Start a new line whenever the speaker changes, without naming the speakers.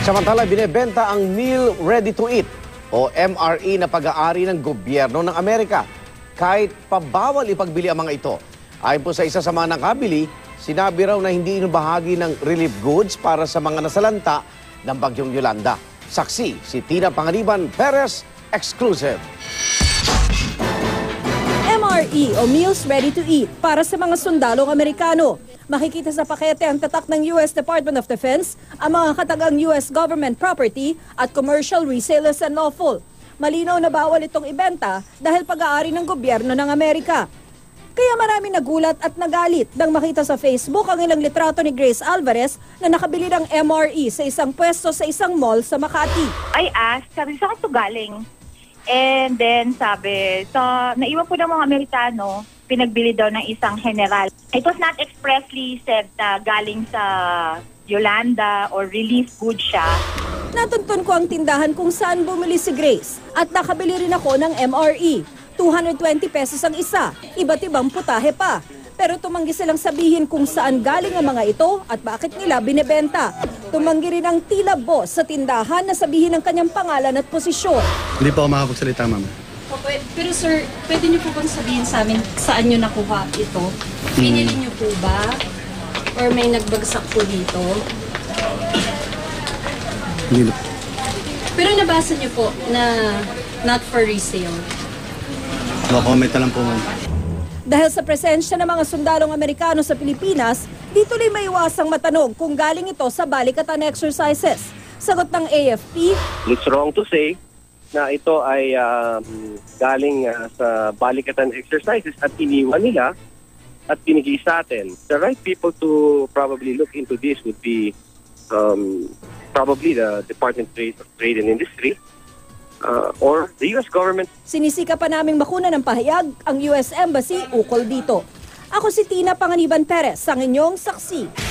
Samantala, binebenta ang Meal Ready to Eat o MRE na pag-aari ng gobyerno ng Amerika. Kahit pabawal ipagbili ang mga ito. Ayon po sa isa sa mga nakabili, sinabi raw na hindi bahagi ng relief goods para sa mga nasalanta ng Bagyong Yolanda. Saksi si Tina Panganiban Perez, exclusive.
MRE o Meals Ready to Eat para sa mga sundalong Amerikano. Makikita sa pakete ang tatak ng US Department of Defense, ang mga katagang US government property at commercial resales and lawful. Malinaw na bawal itong ibenta dahil pag-aari ng gobyerno ng Amerika. Kaya marami nagulat at nagalit nang makita sa Facebook ang ilang litrato ni Grace Alvarez na nakabili ng MRE sa isang pwesto sa isang mall sa Makati.
I asked, sabi, saan ito galing? And then sabi, so naiwan po ng mga Amerikano, pinagbili daw ng isang general. It was not expressly said na galing sa Yolanda or relief good siya.
Natuntun ko ang tindahan kung saan bumili si Grace at nakabili rin ako ng MRE. 220 pesos ang isa, iba't ibang putahe pa. Pero tumanggi silang sabihin kung saan galing ang mga ito at bakit nila binebenta. Tumanggi rin ang tila boss sa tindahan na sabihin ang kanyang pangalan at posisyon.
Hindi pa ako makapagsalita, ma'am.
Okay, pero sir, pwede niyo po bang sabihin sa amin saan niyo nakuha ito? Pinili niyo po ba? Or may nagbagsak po dito?
Hindi na.
Pero nabasa niyo po na not for resale.
Comment na lang po, ma'am.
Dahil sa presensya ng mga sundalong Amerikano sa Pilipinas, di tuloy maiwasang matanong kung galing ito sa balikatan exercises. Sagot ng AFP,
it's wrong to say na ito ay galing sa balikatan exercises at iniwan nila at binigay sa atin. The right people to probably look into this would be probably the Department of Trade and Industry or the U.S. government.
Sinisika pa naming makuna ng pahayag ang US Embassy ukol dito. Ako si Tina Panganiban Perez, ang inyong saksi.